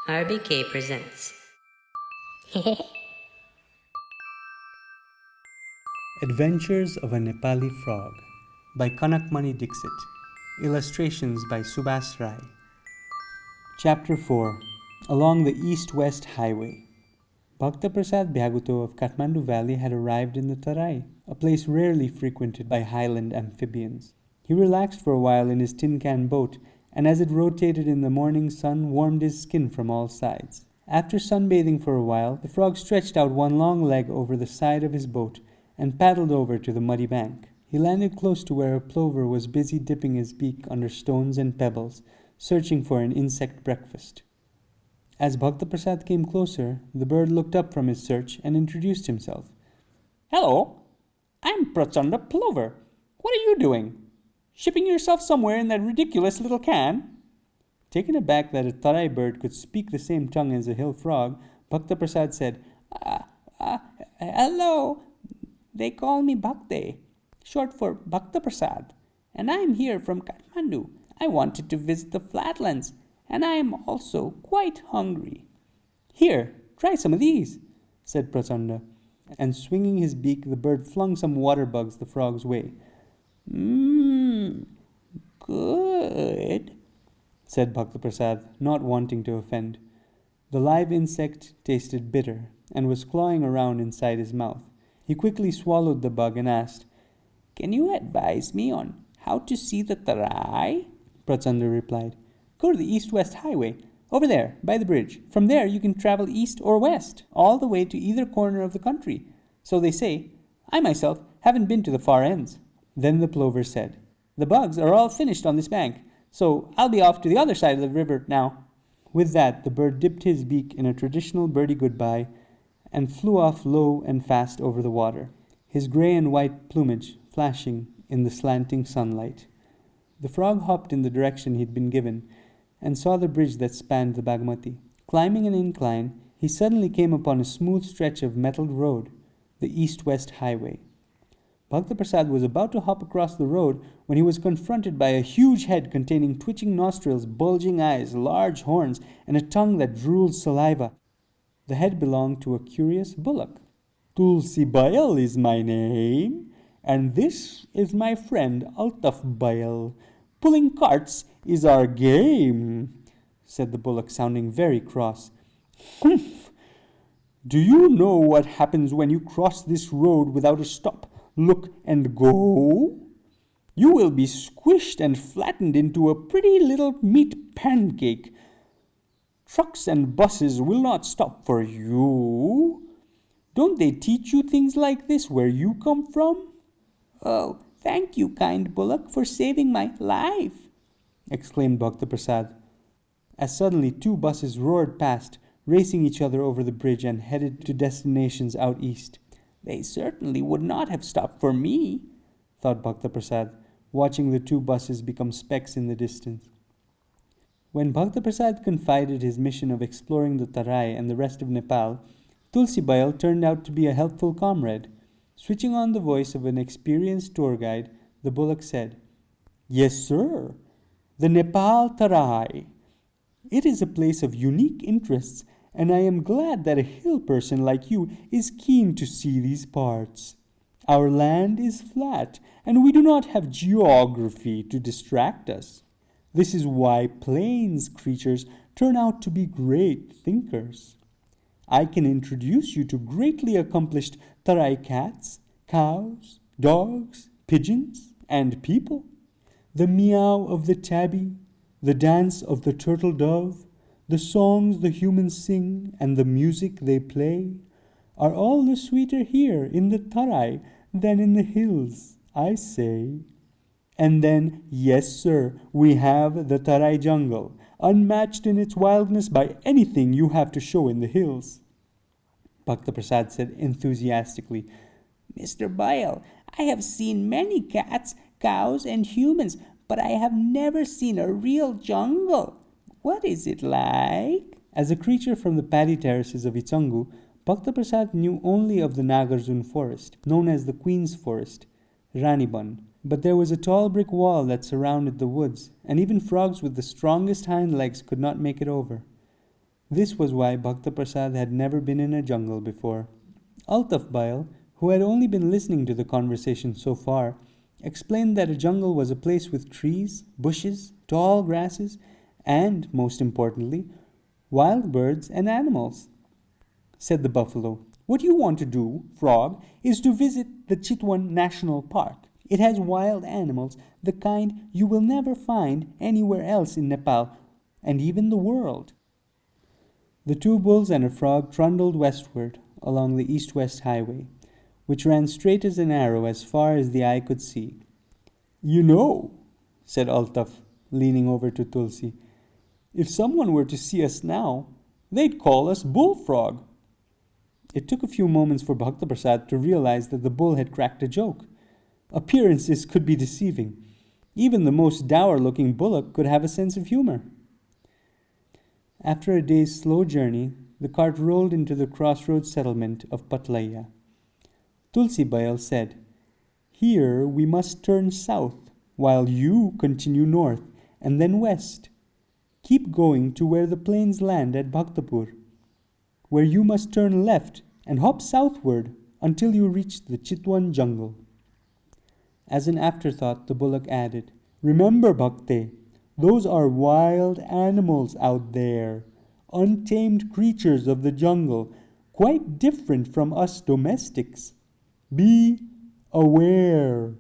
RBK presents. Adventures of a Nepali Frog by Kanak Dixit. Illustrations by Subhas Rai. Chapter 4. Along the East-West Highway. Bhakta Prasad Bhyaguto of Kathmandu Valley had arrived in the Tarai, a place rarely frequented by highland amphibians. He relaxed for a while in his tin can boat, and as it rotated in the morning sun, warmed his skin from all sides. After sunbathing for a while, the frog stretched out one long leg over the side of his boat and paddled over to the muddy bank. He landed close to where a plover was busy dipping his beak under stones and pebbles, searching for an insect breakfast. As Bhakta Prasad came closer, the bird looked up from his search and introduced himself. "Hello, I'm Prachanda Plover. What are you doing? Shipping yourself somewhere in that ridiculous little can?" Taken aback that a Tarai bird could speak the same tongue as a hill frog, Bhakta Prasad said, Hello. They call me Bhakte, short for Bhakta Prasad, and I am here from Kathmandu. I wanted to visit the flatlands, and I am also quite hungry." "Here, try some of these," said Prachanda, and swinging his beak, the bird flung some water bugs the frog's way. Good, said Bhakta Prasad, not wanting to offend. The live insect tasted bitter and was clawing around inside his mouth. He quickly swallowed the bug and asked, "Can you advise me on how to see the Tarai?" Prachanda replied, "Go to the East-West Highway, over there, by the bridge. From there you can travel east or west, all the way to either corner of the country. So they say. I myself haven't been to the far ends." Then the plover said, "The bugs are all finished on this bank, so I'll be off to the other side of the river now." With that, the bird dipped his beak in a traditional birdie goodbye and flew off low and fast over the water, his gray and white plumage flashing in the slanting sunlight. The frog hopped in the direction he'd been given and saw the bridge that spanned the Bagmati. Climbing an incline, he suddenly came upon a smooth stretch of metalled road, the East-West Highway. Bhakta Prasad was about to hop across the road when he was confronted by a huge head containing twitching nostrils, bulging eyes, large horns, and a tongue that drooled saliva. The head belonged to a curious bullock. "Tulsi Bayal is my name, and this is my friend Altaf Bayal. Pulling carts is our game," said the bullock, sounding very cross. "Humph! Do you know what happens when you cross this road without a stop, look, and go? You will be squished and flattened into a pretty little meat pancake. Trucks and buses will not stop for you. Don't they teach you things like this where you come from?" "Oh, thank you, kind bullock, for saving my life," exclaimed Bhakta Prasad, as suddenly two buses roared past, racing each other over the bridge and headed to destinations out east. "They certainly would not have stopped for me," thought Bhakta Prasad, watching the two buses become specks in the distance. When Bhakta Prasad confided his mission of exploring the Tarai and the rest of Nepal, Tulsi Bayal turned out to be a helpful comrade. Switching on the voice of an experienced tour guide, the bullock said, "Yes, sir, the Nepal Tarai. It is a place of unique interests, and I am glad that a hill person like you is keen to see these parts. Our land is flat, and we do not have geography to distract us. This is why plains creatures turn out to be great thinkers. I can introduce you to greatly accomplished Tarai cats, cows, dogs, pigeons, and people. The meow of the tabby, the dance of the turtle dove, the songs the humans sing, and the music they play are all the sweeter here in the Tarai than in the hills, I say. And then, yes, sir, we have the Tarai jungle, unmatched in its wildness by anything you have to show in the hills." Bhakta Prasad said enthusiastically, "Mr. Bayal, I have seen many cats, cows, and humans, but I have never seen a real jungle. What is it like?" As a creature from the paddy terraces of Itsangu, Bhakta Prasad knew only of the Nagarjun forest, known as the Queen's Forest, Raniban. But there was a tall brick wall that surrounded the woods, and even frogs with the strongest hind legs could not make it over. This was why Bhakta Prasad had never been in a jungle before. Altaf Bail, who had only been listening to the conversation so far, explained that a jungle was a place with trees, bushes, tall grasses, and, most importantly, wild birds and animals. Said the buffalo, "What you want to do, Frog, is to visit the Chitwan National Park. It has wild animals, the kind you will never find anywhere else in Nepal and even the world." The two bulls and a frog trundled westward along the east-west highway, which ran straight as an arrow as far as the eye could see. "You know," said Altaf, leaning over to Tulsi, "if someone were to see us now, they'd call us Bullfrog." It took a few moments for Bhakta Prasad to realize that the bull had cracked a joke. Appearances could be deceiving. Even the most dour-looking bullock could have a sense of humor. After a day's slow journey, the cart rolled into the crossroads settlement of Patlaya. Tulsi Bail said, "Here we must turn south, while you continue north and then west. Keep going to where the plains land at Bhaktapur, where you must turn left and hop southward until you reach the Chitwan jungle." As an afterthought, the bullock added, "Remember, Bhakte, those are wild animals out there, untamed creatures of the jungle, quite different from us domestics. Be aware."